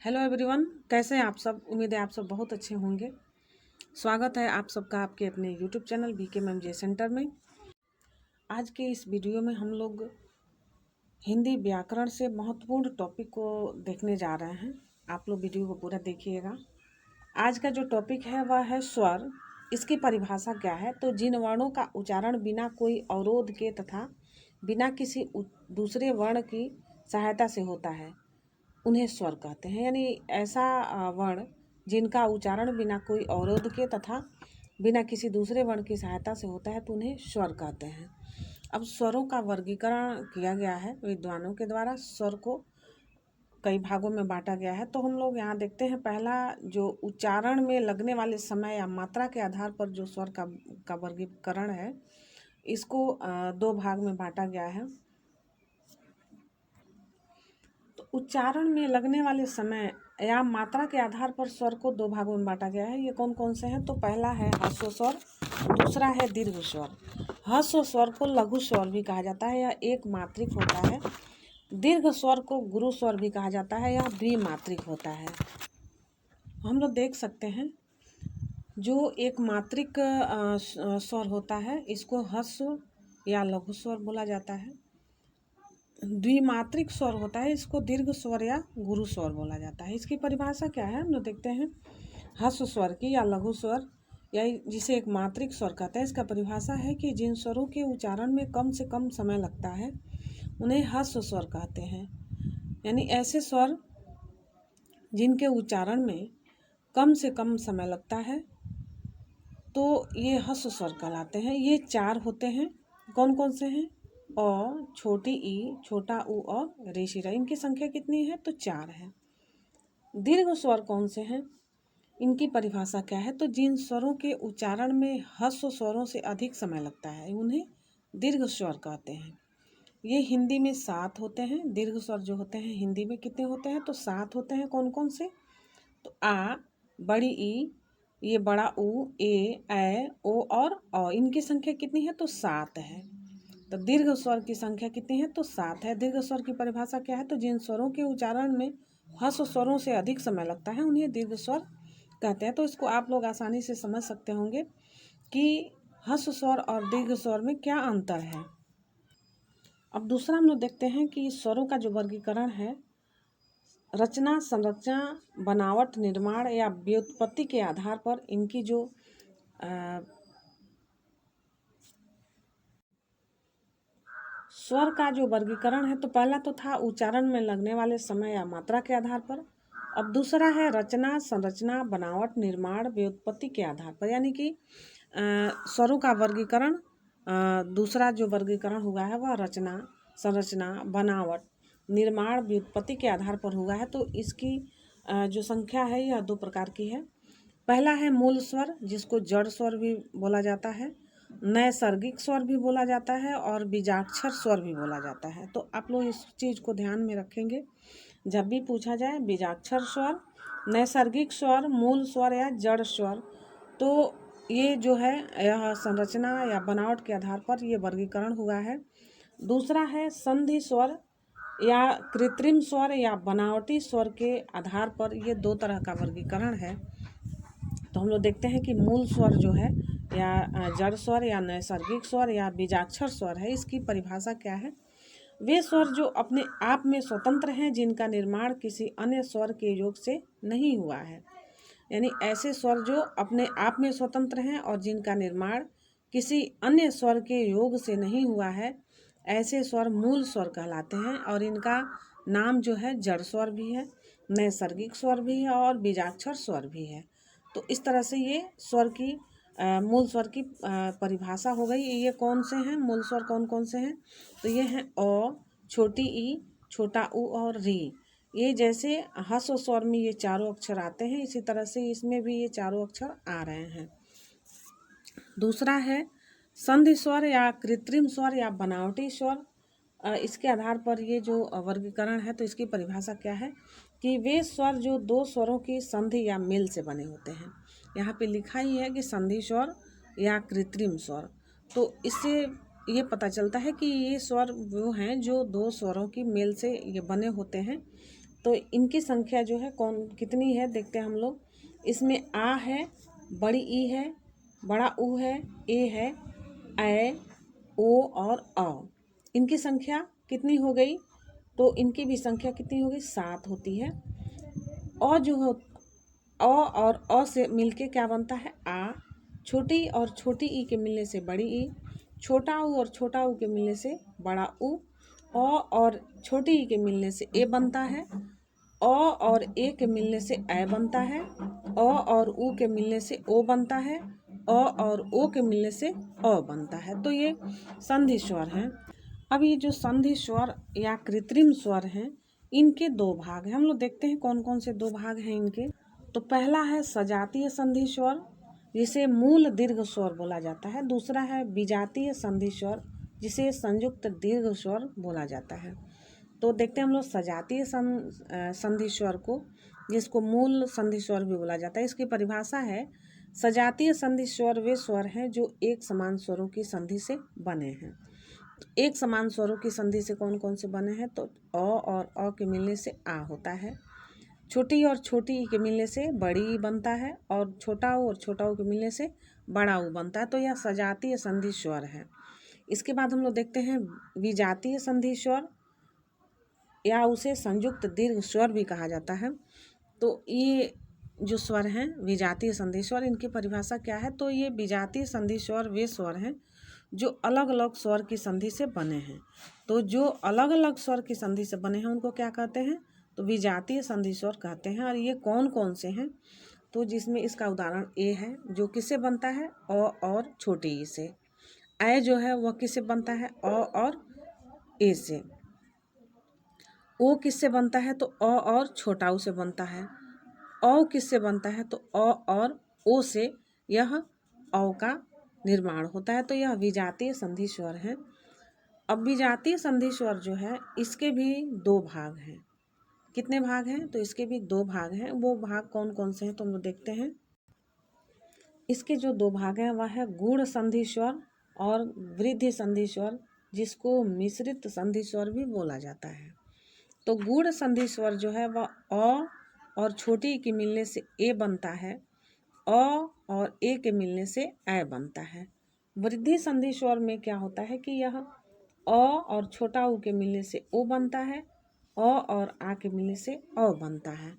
Hello everyone, कैसे हैं आप सब। उम्मीद है आप सब बहुत अच्छे होंगे। स्वागत है आप सबका आपके अपने यूट्यूब चैनल BKMJ सेंटर में। आज के इस वीडियो में हम लोग हिंदी व्याकरण से महत्वपूर्ण टॉपिक को देखने जा रहे हैं। आप लोग वीडियो को पूरा देखिएगा। आज का जो टॉपिक है वह है स्वर। इसकी परिभाषा क्या है। तो जिन वर्णों का उच्चारण बिना कोई अवरोध के तथा बिना किसी दूसरे वर्ण की सहायता से होता है उन्हें स्वर कहते हैं। यानी ऐसा वर्ण जिनका उच्चारण बिना कोई अवरोध के तथा बिना किसी दूसरे वर्ण की सहायता से होता है तो उन्हें स्वर कहते हैं। अब स्वरों का वर्गीकरण किया गया है विद्वानों के द्वारा। स्वर को कई भागों में बांटा गया है। तो हम लोग यहाँ देखते हैं, पहला जो उच्चारण में लगने वाले समय या मात्रा के आधार पर जो स्वर का वर्गीकरण है, इसको दो भाग में बांटा गया है। तो उच्चारण में लगने वाले समय या मात्रा के आधार पर स्वर को दो भागों में बांटा गया है। ये कौन कौन से हैं। तो पहला है ह्रस्व स्वर, दूसरा है दीर्घ स्वर। ह्रस्व स्वर को लघु स्वर भी कहा जाता है, यह एक मात्रिक होता है। दीर्घ स्वर को गुरु स्वर भी कहा जाता है, यह द्विमात्रिक होता है। हम लोग देख सकते हैं, जो एक मात्रिक स्वर होता है इसको ह्रस्व या लघु स्वर बोला जाता है। द्विमात्रिक स्वर होता है, इसको दीर्घ स्वर या गुरु स्वर बोला जाता है। इसकी परिभाषा क्या है हम लोग देखते हैं। ह्रस्व स्वर की या लघु स्वर या जिसे एक मात्रिक स्वर कहते हैं, इसका परिभाषा है कि जिन स्वरों के उच्चारण में कम से कम समय लगता है उन्हें ह्रस्व स्वर कहते हैं। यानी ऐसे स्वर जिनके उच्चारण में कम से कम समय लगता है तो ये ह्रस्व स्वर कहलाते हैं। ये चार होते हैं। कौन कौन से हैं। अ, छोटी ई, छोटा ऊ और रेशिरा। इनकी संख्या कितनी है। तो चार है। दीर्घ स्वर कौन से हैं, इनकी परिभाषा क्या है। तो जिन स्वरों के उच्चारण में ह्रस्व स्वरों से अधिक समय लगता है उन्हें दीर्घ स्वर कहते हैं। ये हिंदी में 7 होते हैं। दीर्घ स्वर जो होते हैं हिंदी में कितने होते हैं। तो 7 होते हैं। कौन कौन से। तो आ, बड़ी ई, ये बड़ा ऊ, ए ओ और अ, इनकी संख्या कितनी है। तो 7 है। तो दीर्घ स्वर की संख्या कितनी है। तो 7 है। दीर्घ स्वर की परिभाषा क्या है। तो जिन स्वरों के उच्चारण में ह्रस्व स्वरों से अधिक समय लगता है उन्हें दीर्घ स्वर कहते हैं। तो इसको आप लोग आसानी से समझ सकते होंगे कि ह्रस्व स्वर और दीर्घ स्वर में क्या अंतर है। अब दूसरा हम लोग देखते हैं कि स्वरों का जो वर्गीकरण है, रचना, संरचना, बनावट, निर्माण या व्युत्पत्ति के आधार पर इनकी जो स्वर का जो वर्गीकरण है, तो पहला तो था उच्चारण में लगने वाले समय या मात्रा के आधार पर। अब दूसरा है रचना, संरचना, बनावट, निर्माण, व्युत्पत्ति के आधार पर। यानी कि स्वरों का वर्गीकरण, दूसरा जो वर्गीकरण हुआ है वह रचना, संरचना, बनावट, निर्माण, व्युत्पत्ति के आधार पर हुआ है। तो इसकी जो संख्या है यह दो प्रकार की है। पहला है मूल स्वर, जिसको जड़ स्वर भी बोला जाता है, नैसर्गिक स्वर भी बोला जाता है और बीजाक्षर स्वर भी बोला जाता है। तो आप लोग इस चीज़ को ध्यान में रखेंगे जब भी पूछा जाए। बीजाक्षर स्वर, नैसर्गिक स्वर, मूल स्वर या जड़ स्वर, तो ये जो है यह संरचना या बनावट के आधार पर ये वर्गीकरण हुआ है। दूसरा है संधि स्वर या कृत्रिम स्वर या बनावटी स्वर के आधार पर ये दो तरह का वर्गीकरण है। तो हम लोग देखते हैं कि मूल स्वर जो है या जड़ स्वर या नैसर्गिक स्वर या बीजाक्षर स्वर है, इसकी परिभाषा क्या है। वे स्वर जो अपने आप में स्वतंत्र हैं, जिनका निर्माण किसी अन्य स्वर के योग से नहीं हुआ है। यानी ऐसे स्वर जो अपने आप में स्वतंत्र हैं और जिनका निर्माण किसी अन्य स्वर के योग से नहीं हुआ है, ऐसे स्वर मूल स्वर कहलाते हैं। और इनका नाम जो है जड़ स्वर भी है, नैसर्गिक स्वर भी है और बीजाक्षर स्वर भी है। तो इस तरह से ये स्वर की मूल स्वर की परिभाषा हो गई। ये कौन से हैं मूल स्वर, कौन कौन से हैं। तो ये हैं अ, छोटी ई, छोटा ऊ और री। ये जैसे ह्रस्व स्वर में ये चारों अक्षर आते हैं, इसी तरह से इसमें भी ये चारों अक्षर आ रहे हैं। दूसरा है संधि स्वर या कृत्रिम स्वर या बनावटी स्वर। इसके आधार पर ये जो वर्गीकरण है, तो इसकी परिभाषा क्या है कि वे स्वर जो दो स्वरों की संधि या मेल से बने होते हैं। यहाँ पे लिखा ही है कि संधि स्वर या कृत्रिम स्वर। तो इससे ये पता चलता है कि ये स्वर वो हैं जो दो स्वरों की मेल से ये बने होते हैं। तो इनकी संख्या जो है कितनी है देखते हैं हम लोग। इसमें आ है, बड़ी ई है, बड़ा ऊ है, ए है, ऐ, ओ और अ। इनकी संख्या कितनी हो गई? तो इनकी भी संख्या कितनी हो गई? 7 होती है। और जो हो अ और अ से मिलके क्या बनता है? आ। छोटी और छोटी ई के मिलने से बड़ी ई। छोटा ऊ और छोटा ऊ के मिलने से बड़ा ऊ। अ और छोटी ई के मिलने से ए बनता है। अ और ए के मिलने से ऐ बनता है। अ और ऊ के मिलने से ओ बनता है। अ और ओ के मिलने से अ बनता है। तो ये संधि स्वर हैं। अब ये जो संधि स्वर या कृत्रिम स्वर हैं, इनके 2 भाग हैं। हम लोग देखते हैं कौन कौन से 2 भाग हैं इनके। तो पहला है सजातीय संधि स्वर, जिसे मूल दीर्घ स्वर बोला जाता है। दूसरा है विजातीय संधि स्वर, जिसे संयुक्त दीर्घ स्वर बोला जाता है। तो देखते हैं हम लोग सजातीय संधि स्वर को, जिसको मूल संधि स्वर भी बोला जाता है। इसकी परिभाषा है, सजातीय संधि स्वर वे स्वर हैं जो एक समान स्वरों की संधि से बने हैं। तो एक समान स्वरों की संधि से कौन कौन से बने हैं? तो अ और अ के मिलने से आ होता है। छोटी और छोटी ई के मिलने से बड़ी ई बनता है। और छोटा ऊ और छोटा ऊ के मिलने से बड़ा ऊ बनता है। तो यह सजातीय संधि स्वर है। इसके बाद हम लोग देखते हैं विजातीय संधि स्वर, या उसे संयुक्त दीर्घ स्वर भी कहा जाता है। तो ये जो स्वर हैं विजातीय संधि स्वर, इनकी परिभाषा क्या है? तो ये विजातीय संधि स्वर वे स्वर हैं जो अलग अलग स्वर की संधि से बने हैं। तो जो अलग अलग स्वर की संधि से बने हैं उनको क्या कहते हैं? तो विजातीय संधि स्वर कहते हैं। और ये कौन कौन से हैं? तो जिसमें इसका उदाहरण ए है, जो किससे बनता है? अ और छोटी ई से। ऐ जो है वह किससे बनता है? अ और ए से। ओ किससे बनता है? तो अ और छोटा ऊ से बनता है। औ किससे बनता है? तो अ और ओ से यह औ का निर्माण होता है। तो यह विजातीय संधि स्वर है। अब विजातीय संधि स्वर जो है, इसके भी 2 भाग हैं। कितने भाग हैं? तो इसके भी 2 भाग हैं। वो भाग कौन कौन से हैं तो हम लोग देखते हैं। इसके जो 2 भाग हैं वह है गूढ़ संधि स्वर और वृद्धि संधि स्वर, जिसको मिश्रित संधि स्वर भी बोला जाता है। तो गूढ़ संधि स्वर जो है वह अ और छोटी के मिलने से ए बनता है। अ और ए के मिलने से ऐ बनता है। वृद्धि संधि स्वर में क्या होता है कि यह अ और छोटा ऊ के मिलने से ओ बनता है। अ और आ के मिलने से अ बनता है।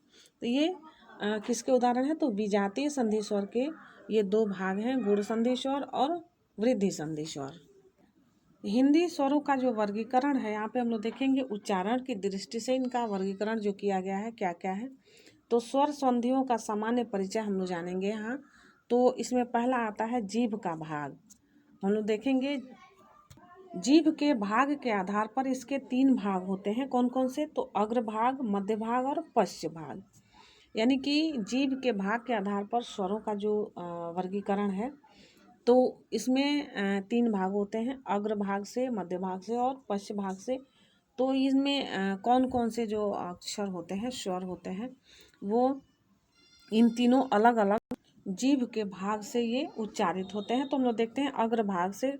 तो ये किसके उदाहरण है? तो विजातीय संधि स्वर के ये 2 भाग हैं, गूढ़ संधि स्वर और वृद्धि संधि स्वर। हिंदी स्वरों का जो वर्गीकरण है, यहाँ पे हम लोग देखेंगे उच्चारण की दृष्टि से इनका वर्गीकरण जो किया गया है क्या क्या है। तो स्वर संधियों का सामान्य परिचय हम लोग जानेंगे यहाँ। तो इसमें पहला आता है जीभ का भाग। हम लोग देखेंगे जीभ के भाग के आधार पर इसके 3 भाग होते हैं। कौन कौन से? तो अग्र भाग, मध्य भाग और पश्च भाग। यानी कि जीभ के भाग के आधार पर स्वरों का जो वर्गीकरण है, तो इसमें 3 भाग होते हैं, अग्र भाग से, मध्य भाग से और पश्च भाग से। तो इसमें कौन कौन से जो अक्षर होते हैं, स्वर होते हैं, वो इन तीनों अलग अलग जीभ के भाग से ये उच्चारित होते हैं। तो हम लोग देखते हैं अग्र भाग से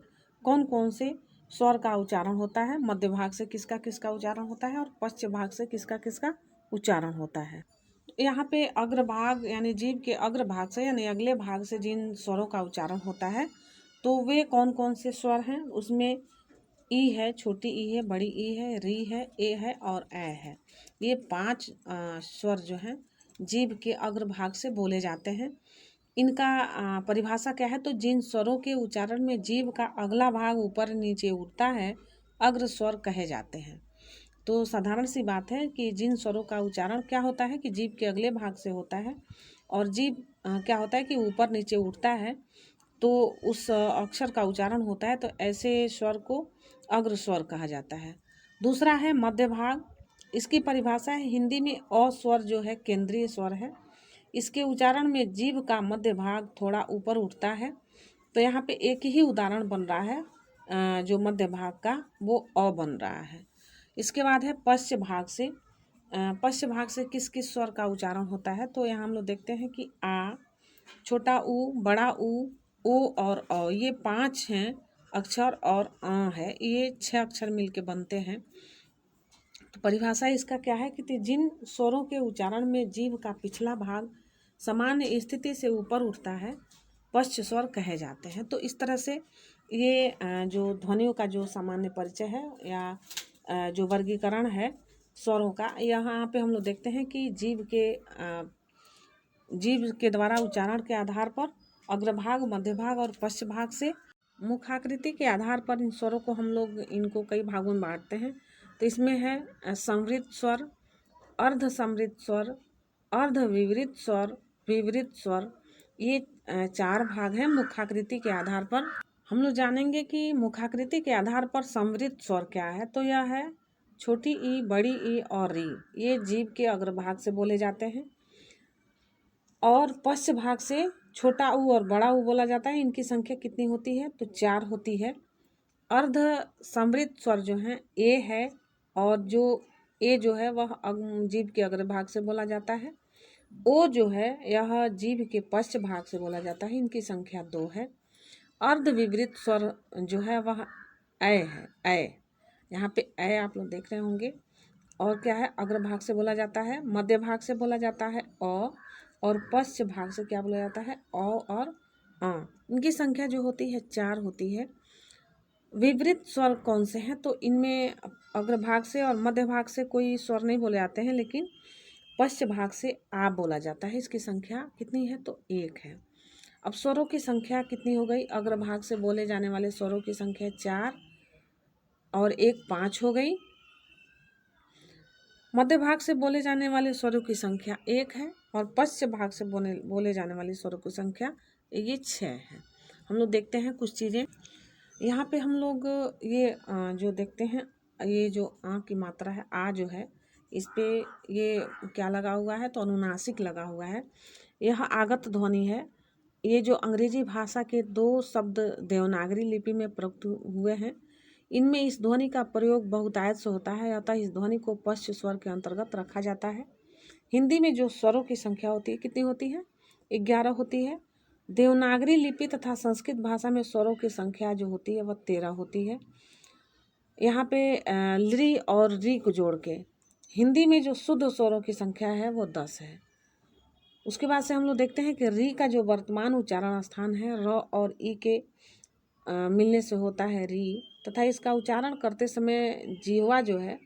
कौन कौन से स्वर का उच्चारण होता है, मध्य भाग से किसका किसका उच्चारण होता है और पश्च भाग से किसका किसका उच्चारण होता है। यहाँ पे अग्र भाग यानी जीभ के अग्र भाग से यानी अगले भाग से जिन स्वरों का उच्चारण होता है, तो वे कौन कौन से स्वर हैं? उसमें ई है, छोटी ई है, बड़ी ई है, री है, ए है और ऐ है। ये 5 स्वर जो हैं जीभ के अग्र भाग से बोले जाते हैं। इनका परिभाषा क्या है? तो जिन स्वरों के उच्चारण में जीभ का अगला भाग ऊपर नीचे उठता है, अग्र स्वर कहे जाते हैं। तो साधारण सी बात है कि जिन स्वरों का उच्चारण क्या होता है कि जीभ के अगले भाग से होता है, और जीभ क्या होता है कि ऊपर नीचे उठता है, तो उस अक्षर का उच्चारण होता है। तो ऐसे स्वर को अग्र स्वर कहा जाता है। दूसरा है मध्य भाग। इसकी परिभाषा है, हिंदी में अ स्वर जो है केंद्रीय स्वर है। इसके उच्चारण में जीभ का मध्य भाग थोड़ा ऊपर उठता है। तो यहाँ पे एक ही उदाहरण बन रहा है, जो मध्य भाग का वो अ बन रहा है। इसके बाद है पश्च भाग से। पश्च भाग से किस किस स्वर का उच्चारण होता है? तो यहाँ हम लोग देखते हैं कि आ, छोटा ऊ, बड़ा ऊ, ओ और अ, ये 5 हैं अक्षर, और आ है, ये 6 अक्षर मिलके बनते हैं तो परिभाषा इसका क्या है कि जिन स्वरों के उच्चारण में जीभ का पिछला भाग सामान्य स्थिति से ऊपर उठता है पश्च स्वर कहे जाते हैं। तो इस तरह से ये जो ध्वनियों का जो सामान्य परिचय है या जो वर्गीकरण है स्वरों का, यहाँ पे हम लोग देखते हैं कि जीभ के द्वारा उच्चारण के आधार पर अग्रभाग, मध्य भाग और पश्च भाग से मुखाकृति के आधार पर इन स्वरों को हम लोग इनको कई भागों में बांटते हैं। तो इसमें है संवृत स्वर, अर्ध समृत स्वर, अर्ध विवृत स्वर, विवृत स्वर, ये 4 भाग हैं मुखाकृति के आधार पर। हम लोग जानेंगे कि मुखाकृति के आधार पर संवृत स्वर क्या है। तो यह है छोटी ई, बड़ी ई और री, ये जीभ के अग्रभाग से बोले जाते हैं। और पश्च भाग से छोटा ऊ और बड़ा ऊ बोला जाता है। इनकी संख्या कितनी होती है? तो 4 होती है। अर्ध समृत स्वर जो है ए है, और जो ए जो है वह जीभ के अग्रभाग से बोला जाता है। ओ जो है यह जीभ के पश्च भाग से बोला जाता है। इनकी संख्या 2 है। अर्ध विवृत स्वर जो है वह ऐ है, ऐ, यहाँ पे ऐ आप लोग देख रहे होंगे। और क्या है? अग्रभाग से बोला जाता है, मध्य भाग से बोला जाता है अ, और पश्च भाग से क्या बोला जाता है? औ और आ। इनकी संख्या जो होती है 4 होती है। विवृत स्वर कौन से हैं? तो इनमें अग्रभाग से और मध्य भाग से कोई स्वर नहीं बोले जाते हैं, लेकिन पश्च भाग से आ बोला जाता है। इसकी संख्या कितनी है? तो 1 है। अब स्वरों की संख्या कितनी हो गई? अग्रभाग से बोले जाने वाले स्वरों की संख्या 4 और 1 5 हो गई। मध्य भाग से बोले जाने वाले स्वरों की संख्या 1 है, और पश्च भाग से बोले जाने वाली स्वरों की संख्या ये 6 है। हम लोग देखते हैं कुछ चीज़ें यहाँ पे। हम लोग ये जो देखते हैं, ये जो आ की मात्रा है, आ जो है, इस पे ये क्या लगा हुआ है? तो अनुनासिक लगा हुआ है। यह आगत ध्वनि है। ये जो अंग्रेजी भाषा के 2 शब्द देवनागरी लिपि में प्रयुक्त हुए हैं, इनमें इस ध्वनि का प्रयोग बहुतायत से होता है, अतः इस ध्वनि को पश्च स्वर के अंतर्गत रखा जाता है। हिंदी में जो स्वरों की संख्या होती है कितनी होती है? 11 होती है। देवनागरी लिपि तथा संस्कृत भाषा में स्वरों की संख्या जो होती है वह 13 होती है। यहाँ पे लृ और री को जोड़ के हिंदी में जो शुद्ध स्वरों की संख्या है वो 10 है। उसके बाद से हम लोग देखते हैं कि री का जो वर्तमान उच्चारण स्थान है र और ई के मिलने से होता है री, तथा इसका उच्चारण करते समय जीवा जो है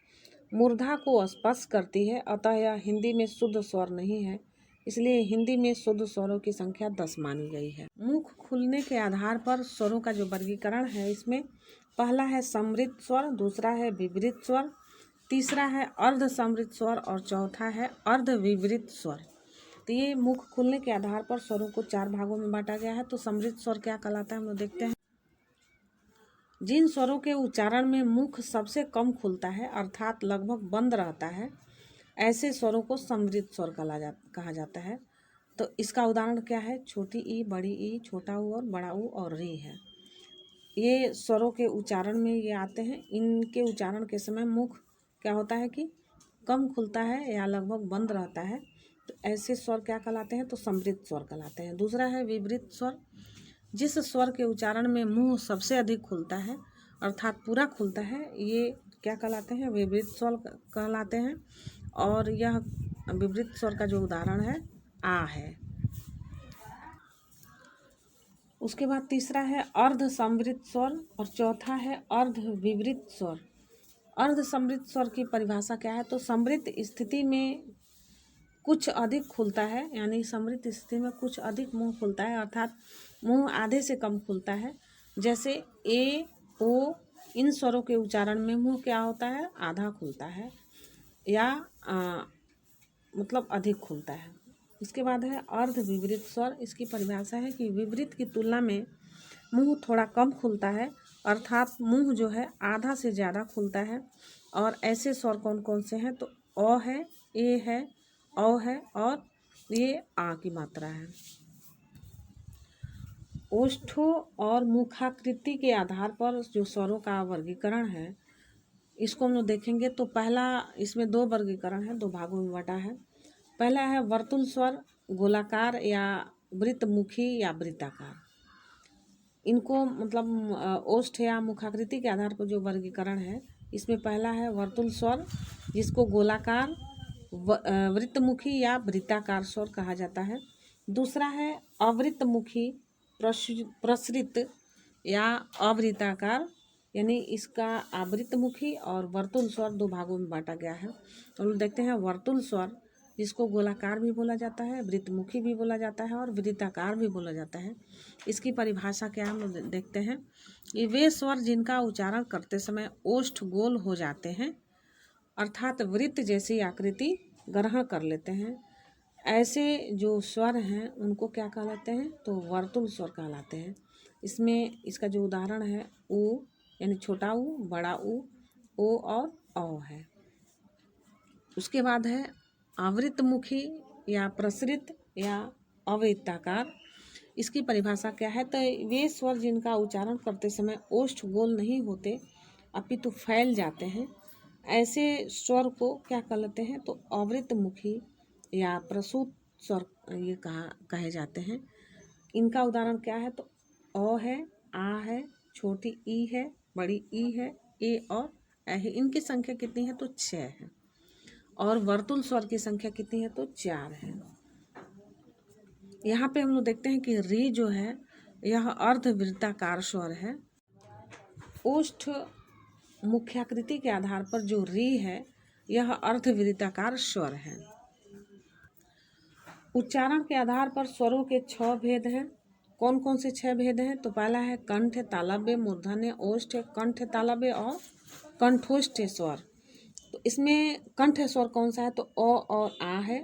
मूर्धा को स्पर्श करती है, अतः यह हिंदी में शुद्ध स्वर नहीं है। इसलिए हिंदी में शुद्ध स्वरों की संख्या 10 मानी गई है। मुख खुलने के आधार पर स्वरों का जो वर्गीकरण है, इसमें पहला है समृत स्वर, दूसरा है विवृत स्वर, तीसरा है अर्ध समृत स्वर और चौथा है अर्ध विवृत स्वर। तो ये मुख खुलने के आधार पर स्वरों को 4 भागों में बांटा गया है। तो समृत स्वर क्या कहलाता है हम लोग देखते हैं। जिन स्वरों के उच्चारण में मुख सबसे कम खुलता है अर्थात लगभग बंद रहता है, ऐसे स्वरों को समृत स्वर कहा जाता है। तो इसका उदाहरण क्या है? छोटी ई, बड़ी ई, छोटा ऊ और बड़ा ऊ और री है। ये स्वरों के उच्चारण में ये आते हैं। इनके उच्चारण के समय मुख क्या होता है कि कम खुलता है या लगभग बंद रहता है। तो ऐसे स्वर क्या कहलाते हैं? तो समृत स्वर कहलाते हैं। दूसरा है विवृत स्वर। जिस स्वर के उच्चारण में मुंह सबसे अधिक खुलता है अर्थात पूरा खुलता है, ये क्या कहलाते हैं? विवृत स्वर कहलाते हैं। और यह विवृत स्वर का जो उदाहरण है आ है। उसके बाद तीसरा है अर्ध समृत स्वर और चौथा है अर्ध विवृत स्वर। अर्ध समृत स्वर की परिभाषा क्या है? तो समृत स्थिति में कुछ अधिक खुलता है, यानी समृत स्थिति में कुछ अधिक मुंह खुलता है, अर्थात मुंह आधे से कम खुलता है। जैसे ए, ओ, इन स्वरों के उच्चारण में मुंह क्या होता है? आधा खुलता है या मतलब अधिक खुलता है। इसके बाद है अर्ध विवृत स्वर। इसकी परिभाषा है कि विवृत की तुलना में मुंह थोड़ा कम खुलता है, अर्थात मुंह जो है आधा से ज़्यादा खुलता है। और ऐसे स्वर कौन कौन से हैं? तो अ है, ए है, औ है और ये आ की मात्रा है। ओष्ठों और मुखाकृति के आधार पर जो स्वरों का वर्गीकरण है, इसको हम लोग देखेंगे। तो पहला, इसमें 2 वर्गीकरण है, 2 भागों में बटा है। पहला है वर्तुल स्वर, गोलाकार या वृत्तमुखी या वृत्ताकार। इनको मतलब ओष्ठ या मुखाकृति के आधार पर जो वर्गीकरण है, इसमें पहला है वर्तुल स्वर। जिसको गोलाकार वृत्तमुखी या वृत्ताकार स्वर कहा जाता है। दूसरा है अवृत्तमुखी प्रसरित या अवृत्ताकार, यानी इसका आवृत्तमुखी और वर्तुल स्वर दो भागों में बांटा गया है। तो हम लोग देखते हैं वर्तुल स्वर, जिसको गोलाकार भी बोला जाता है, वृत्तमुखी भी बोला जाता है और वृत्ताकार भी बोला जाता है। इसकी परिभाषा क्या हम लोग देखते हैं। ये वे स्वर जिनका उच्चारण करते समय ओष्ठ गोल हो जाते हैं, अर्थात वृत्त जैसी आकृति ग्रहण कर लेते हैं। ऐसे जो स्वर हैं उनको क्या कहलाते हैं, तो वर्तुल स्वर कहलाते हैं। इसमें इसका जो उदाहरण है ऊ, यानी छोटा ऊ, बड़ा ऊ, ओ और औ है। उसके बाद है आवृत्तमुखी या प्रसरित या अवृत्ताकार। इसकी परिभाषा क्या है, तो वे स्वर जिनका उच्चारण करते समय ओष्ठ गोल नहीं होते अपितु फैल जाते हैं, ऐसे स्वर को क्या कहते हैं, तो अवृत्तमुखी या प्रसूत स्वर ये कहे जाते हैं। इनका उदाहरण क्या है, तो अ है, आ है, छोटी ई है, बड़ी ई है, ए और ए है। इनकी संख्या कितनी है, तो 6 है। और वर्तुल स्वर की संख्या कितनी है, तो 4 है। यहाँ पे हम लोग देखते हैं कि री जो है यह अर्धवृत्ताकार स्वर है। ओष्ठ मुख्याकृति के आधार पर जो री है यह अर्धवृत्ताकार स्वर है। उच्चारण के आधार पर स्वरों के 6 भेद हैं। कौन कौन से 6 भेद हैं, तो पहला है कंठ, तालव्य, मूर्धन्य, ओष्ठ, कंठ, तालव्य और कंठोष्ठ स्वर। तो इसमें कंठ स्वर कौन सा है, तो अ और आ है।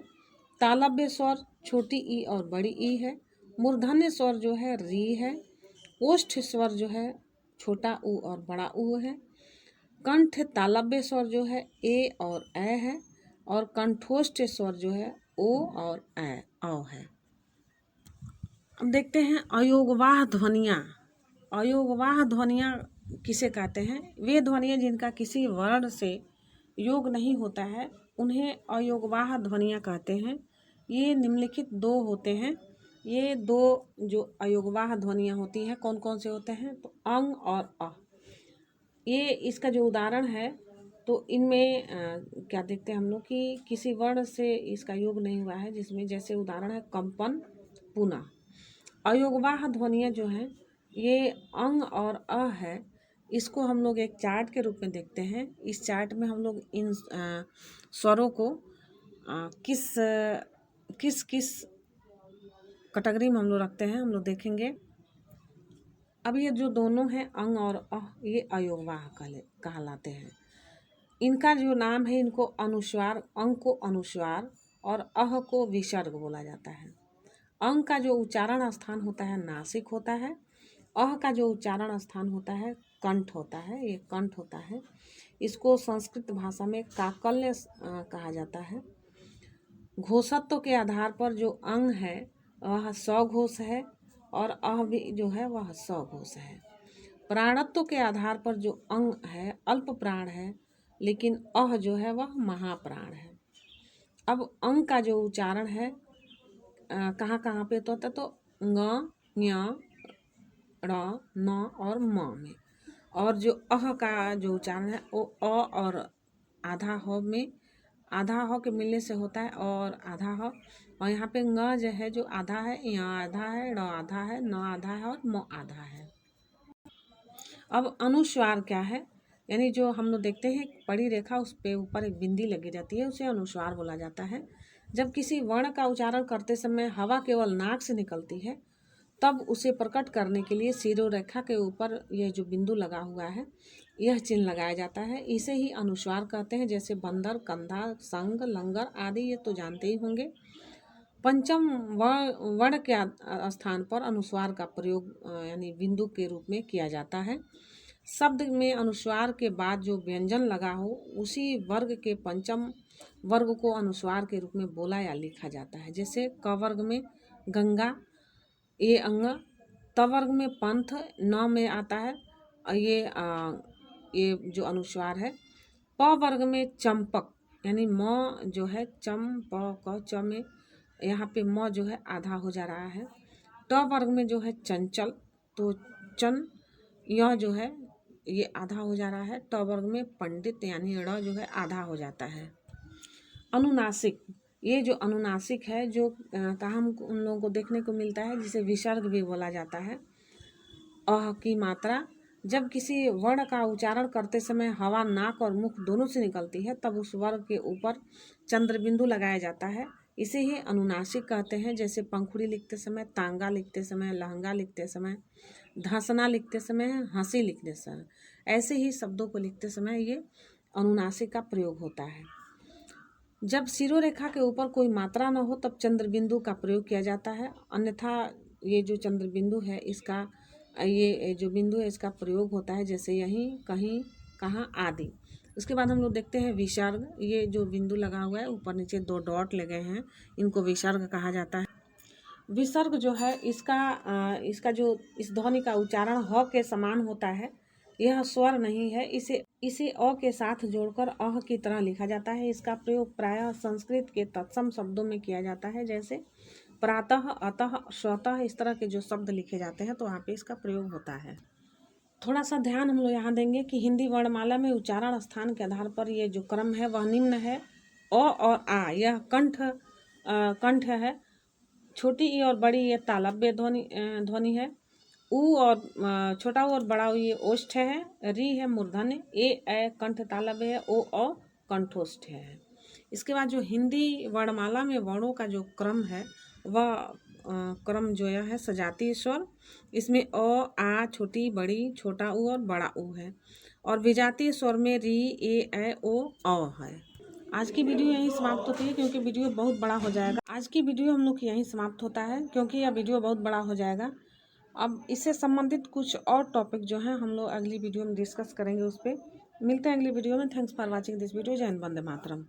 तालव्य स्वर छोटी ई और बड़ी ई है। मूर्धन्य स्वर जो है री है। ओष्ठ स्वर जो है छोटा ऊ और बड़ा ऊ है। कंठ तालव्य स्वर जो है ए और ए है। और कंठोष्ठ स्वर जो है ओ और ए औ है। अब देखते हैं अयोगवाह ध्वनियाँ। अयोगवाह ध्वनियाँ किसे कहते हैं, वे ध्वनियाँ जिनका किसी वर्ण से योग नहीं होता है उन्हें अयोगवाह ध्वनियाँ कहते हैं। ये निम्नलिखित 2 होते हैं। ये 2 जो अयोगवाह ध्वनियाँ होती हैं कौन कौन से होते हैं, तो अंग और अ। ये इसका जो उदाहरण है, तो इनमें क्या देखते हैं हम लोग कि किसी वर्ण से इसका योग नहीं हुआ है, जिसमें जैसे उदाहरण है कंपन, पुनः। अयोगवाह ध्वनियाँ जो हैं ये अंग और अ है। इसको हम लोग एक चार्ट के रूप में देखते हैं। इस चार्ट में हम लोग इन स्वरों को किस किस किस कैटेगरी में हम लोग रखते हैं हम लोग देखेंगे। अब ये जो दोनों हैं अंग और अ, ये अयोगवाह कहलाते हैं। इनका जो नाम है, इनको अनुस्वार, अंग को अनुस्वार और अह को विसर्ग बोला जाता है। अंग का जो उच्चारण स्थान होता है नासिक होता है। अह का जो उच्चारण स्थान होता है कंठ होता है, ये कंठ होता है। इसको संस्कृत भाषा में काकल्य कहा जाता है। घोषत्व के आधार पर जो अंग है वह सघोष है और अह भी जो है वह सघोष है। प्राणत्व के आधार पर जो अंग है अल्प प्राण है, लेकिन अह जो है वह महाप्राण है। अब अंग का जो उच्चारण है कहाँ कहाँ पे तो होता है, तो ङ, ञ, ण, न और म में। और जो अह का जो उच्चारण है वो अ और आधा ह में, आधा ह के मिलने से होता है और आधा ह। और यहाँ पे ङ जो है जो आधा है, य आधा है, ड़ आधा है, न आधा है और म आधा है। अब अनुस्वार क्या है, यानी जो हम लोग देखते हैं बड़ी रेखा उस पे ऊपर एक बिंदी लगी रहती है, उसे अनुस्वार बोला जाता है। जब किसी वर्ण का उच्चारण करते समय हवा केवल नाक से निकलती है तब उसे प्रकट करने के लिए शिरोरेखा के ऊपर यह जो बिंदु लगा हुआ है यह चिन्ह लगाया जाता है। इसे ही अनुस्वार कहते हैं। जैसे बंदर, कंधा, संग, लंगर आदि ये तो जानते ही होंगे। पंचम वर्ण के स्थान पर अनुस्वार का प्रयोग यानी बिंदु के रूप में किया जाता है। शब्द में अनुस्वार के बाद जो व्यंजन लगा हो उसी वर्ग के पंचम वर्ग को अनुस्वार के रूप में बोला या लिखा जाता है। जैसे क वर्ग में गंगा, ये अंग, त वर्ग में पंथ, न में आता है ये जो अनुस्वार है। प वर्ग में चंपक, यानी म जो है चम प क च में यहाँ पे म जो है आधा हो जा रहा है। ट वर्ग में जो है चंचल, तो चन, यह जो है ये आधा हो जा रहा है। ट वर्ग में पंडित यानी ड़ जो है आधा हो जाता है। अनुनासिक, ये जो अनुनासिक है जो कहाँ हम उन लोगों को देखने को मिलता है, जिसे विसर्ग भी बोला जाता है। अह की मात्रा, जब किसी वर्ण का उच्चारण करते समय हवा नाक और मुख दोनों से निकलती है तब उस वर्ग के ऊपर चंद्र बिंदु लगाया जाता है। इसे ही अनुनासिक कहते हैं। जैसे पंखुड़ी लिखते समय, तांगा लिखते समय, लहंगा लिखते समय, धंसना लिखते समय, हंसी लिखते समय, ऐसे ही शब्दों को लिखते समय ये अनुनासिक का प्रयोग होता है। जब शिरोरेखा के ऊपर कोई मात्रा न हो तब चंद्र बिंदु का प्रयोग किया जाता है, अन्यथा ये जो चंद्र बिंदु है इसका ये जो बिंदु है इसका प्रयोग होता है, जैसे यहीं, कहीं, कहाँ आदि। उसके बाद हम लोग देखते हैं विसर्ग। ये जो बिंदु लगा हुआ है, ऊपर नीचे 2 डॉट लगे हैं, इनको विसर्ग कहा जाता है। विसर्ग जो है इसका जो इस ध्वनि का उच्चारण ह के समान होता है। यह स्वर नहीं है। इसे अ के साथ जोड़कर अह की तरह लिखा जाता है। इसका प्रयोग प्रायः संस्कृत के तत्सम शब्दों में किया जाता है, जैसे प्रातः, अतः, स्वतः, इस तरह के जो शब्द लिखे जाते हैं तो वहाँ पे इसका प्रयोग होता है। थोड़ा सा ध्यान हम लोग यहाँ देंगे कि हिंदी वर्णमाला में उच्चारण स्थान के आधार पर ये जो क्रम है वह निम्न है। अ और आ यह कंठ है। छोटी ई और बड़ी ये तालव्य ध्वनि है। ऊ और छोटा ऊ और बड़ा ऊ ये ओष्ठ है। री है मूर्धन्य। ए कंठ तालव्य है। ओ अ कंठोष्ठ है। इसके बाद जो हिंदी वर्णमाला में वर्णों का जो क्रम है वह क्रम जो है सजातीय स्वर। इसमें अ, आ, छोटी, बड़ी, छोटा ऊ और बड़ा ऊ है। और विजातीय स्वर में री, ए, ओ, है। आज की वीडियो यहीं समाप्त होती है क्योंकि वीडियो बहुत बड़ा हो जाएगा। आज की वीडियो हम लोग यहीं समाप्त होता है क्योंकि यह वीडियो बहुत बड़ा हो जाएगा। अब इससे संबंधित कुछ और टॉपिक जो हैं हम लोग अगली वीडियो में डिस्कस करेंगे। उस पर मिलते हैं अगली वीडियो में। Thanks for watching this video. जय हिंद, वंदे मातरम।